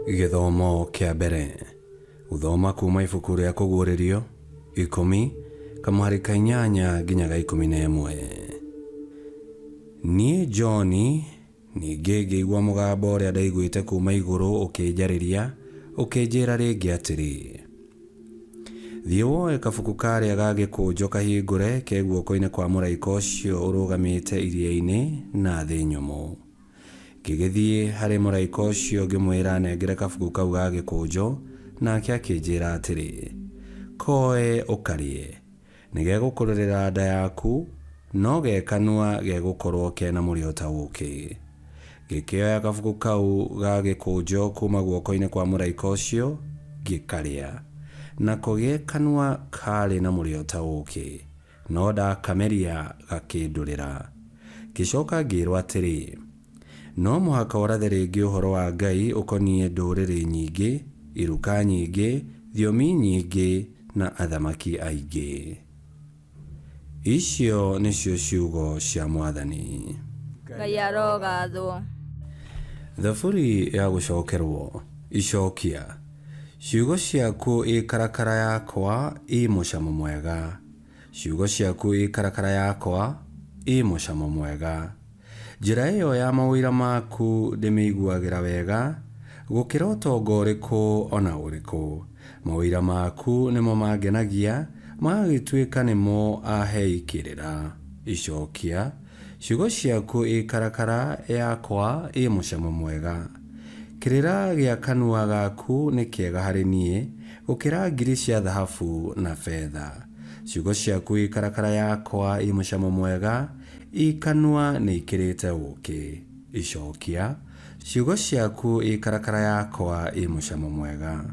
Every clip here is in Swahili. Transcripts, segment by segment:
Githomo kia mbere. Guthoma kuma ibuku ria kuguririo 10 kamũhari ka 8 nginyaga 11. Niĩ John ningĩ ngĩigua mũgambo ũrĩa ndaiguĩte kuma igũrũ ũkĩnjarĩria ũkĩnjĩra rĩngĩ atĩrĩ, thiĩ woe kabuku karĩa ga gĩkũnjo kahingũre ke guoko-inĩ kwa mũraika ũcio ũrũgamĩte iria-inĩ na thĩ nyũmũ. Ngĩgĩthiĩ harĩ mũraika ũcio ngĩmwĩra nengere kabuku kau ga gĩkũnjo, nake akĩnjĩra atĩrĩ, koe ũkarie, nĩgegũkũrĩrĩra nda yaku, no gekanua gegũkorwo kena mũrĩo ta ũkĩ. Ngĩkĩoya kabuku kau ga gĩkũnjo kuma guoko-inĩ kwa mũraika ũcio ngĩkarĩa, nako gekanua karĩ na mũrĩo ta ũkĩ, no ndakameria gakĩndũrĩra. Ngĩcoka ngĩrwo atĩrĩ, no mũhaka ũrathe rĩngĩ ũhoro wa Ngai ũkoniĩ ndũrĩrĩ nyingĩ, iruka nyingĩ, thiomi nyingĩ na athamaki aingĩ. Icio nĩcio ciugo cia Mwathani. Ngai arogathwo. Thaburi ya gũcokerwo. Icokia. Ciugo ciaku ikarakara yakwa i mũcamo mwega. Ciugo ciaku ikarakara yakwa i mũcamo mwega. Njĩra ĩyo ya mawĩra maku ndĩmĩiguagĩra wega, gũkĩra ũtonga ũrĩkũ ona ũrĩkũ. Mawĩra maku nĩmo mangenagia, magagĩtuĩka nĩmo ahei kĩrĩra. Icokia. Ciugo ciaku ikarakara yakwa i mũcamo mwega. Kĩrĩra gĩa kanua gaku nĩ kĩega harĩ niĩ, gũkĩra ngiri cia thahabu na betha. Ciugo ciaku ikarakara yakwa i mũcamo mwega, ikanua nĩ ikĩrĩte ũkĩ. Icokia. Ciugo ciaku ikarakara yakwa i mũcamo mwega.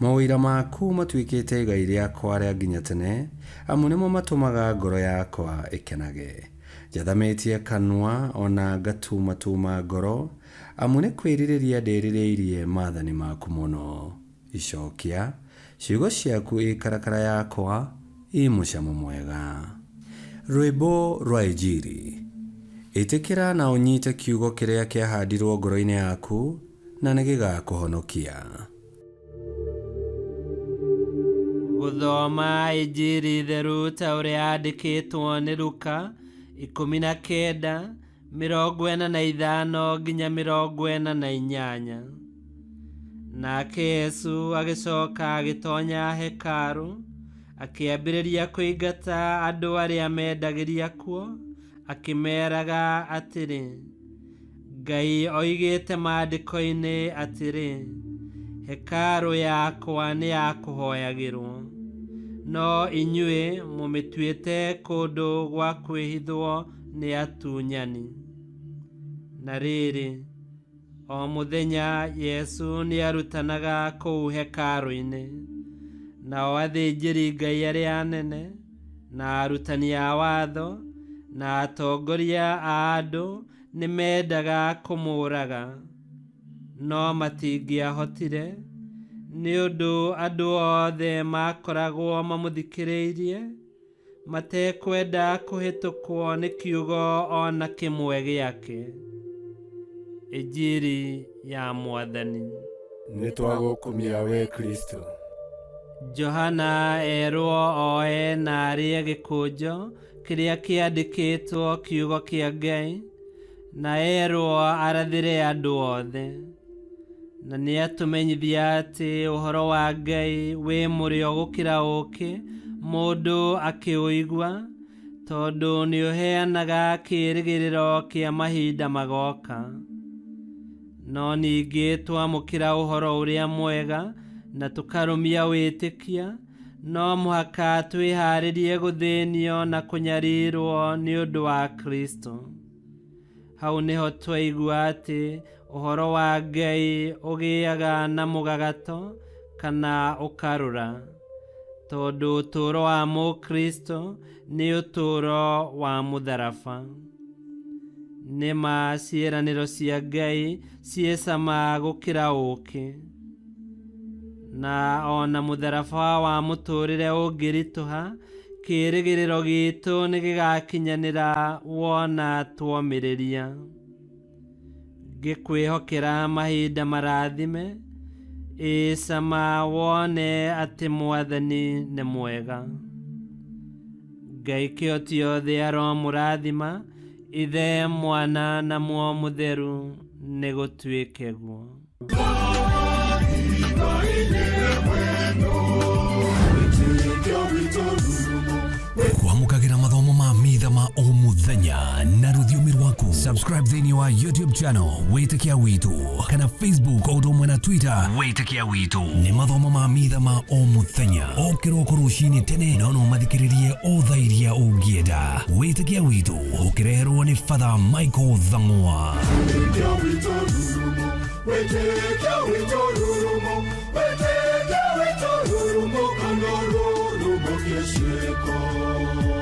Mawĩra maku matuĩkĩte igai rĩakwa rĩa nginya tene, amu nĩmo matũmaga ngoro yakwa ĩkenage. Njathamĩtie kanua ona ngatumatuma ngoro, amu nĩ kwĩrirĩria ndĩrirĩirie maathani maku mũno. Icokia. Ciugo ciaku ikarakara yakwa i mũcamo mwega. Rwĩmbo rwa Injili. Ĩtĩkĩra na ũnyite kiugo kĩrĩa kĩahandirwo ngoro-inĩ yaku, na nĩ gĩgakũhonokia. Gũthoma Injili theru ta ũrĩa yandĩkĩtwo nĩ Luka 19:45 nginya 48. Nake Yesu agĩcoka agĩtonya hekarũ, akĩambĩrĩria kũingata andũ arĩa mendagĩria kuo, akĩmeraga atĩrĩ, Ngai oigĩte maandĩko-inĩ atĩrĩ, hekarũ yakwa nĩ ya kũhoyagĩrwo, no inyuĩ mũmĩtuĩte kũndũ gwa kwĩhithwo nĩ atunyani. Na rĩrĩ, o mũthenya Yesu nĩ arutanaga kũu hekarũ-inĩ, nao athĩnjĩri-Ngai arĩa anene, na arutani a watho, na atongoria a andũ nĩ mendaga kũmũũraga, no matingĩahotire, nĩ ũndũ andũ othe makoragwo mamũthikĩrĩirie, matekwenda kũhĩtũkwo nĩ kiugo ona kĩmwe gĩake. Injili ya Mwathani. Nĩ twagũkumia we Kristo. Johana erwo oe na arĩe gĩkũnjo kĩrĩa kĩandĩkĩtwo kiugo kĩa Ngai, na erwo arathĩre andũ othe. Na nĩ atũmenyithia atĩ ũhoro wa Ngai wĩ mũrĩo gũkĩra ũkĩ, mũndũ akĩũigua, tondũ nĩ ũheanaga kĩĩrĩgĩrĩro kĩa mahinda magoka. No ningĩ twamũkĩra ũhoro ũrĩa mwega na tũkarũmia wĩtĩkia, no mũhaka twĩharĩrie gũthĩnio na kũnyarirwo nĩ ũndũ wa Kristo. Hau nĩho twaigua atĩ ũhoro wa Ngai ũgĩaga na mũgagato kana ũkarũra, tondũ ũtũũro wa Mũkristo nĩ ũtũũro wa mũtharaba. Nĩma ciĩranĩro cia Ngai ciĩ cama gũkĩra ũkĩ, na ona mũtharaba wa mũtũũrĩre ũngĩritũha, kĩĩrĩgĩrĩro gitũ nĩ gĩgakinyanĩra wona tuomĩrĩria. Ngĩkwĩhokera mahinda marathime, Isama wone ati mwathani nĩ mwega. Ngai kĩoti yothe aromũrathima, Ithe Mwana na Muoyo Mũtheru nĩ gũtuĩke guo. Kwamũkagĩra mathomo ma mitha ma o mũthenya na rũthiomi rwaku. Subscribe thĩinĩ wa YouTube channel Wĩtĩkia Witũ, kana Facebook o ũndũ ũmwe na Twitter Wĩtĩkia Witũ. Nĩ mathomo ma mitha ma o mũthenya, o kĩroko rũcinĩ tene, no mathikĩrĩrie o thaa iria ũngĩenda. Wĩtĩkia Witũ ũkĩreherwo nĩ Father Michael Thang'wa. Wĩtĩkia Witũ rurumo, Wĩtĩkia Witũ rurumo, Wĩtĩkia Witũ rurumo, kana rurumo kĩciĩko.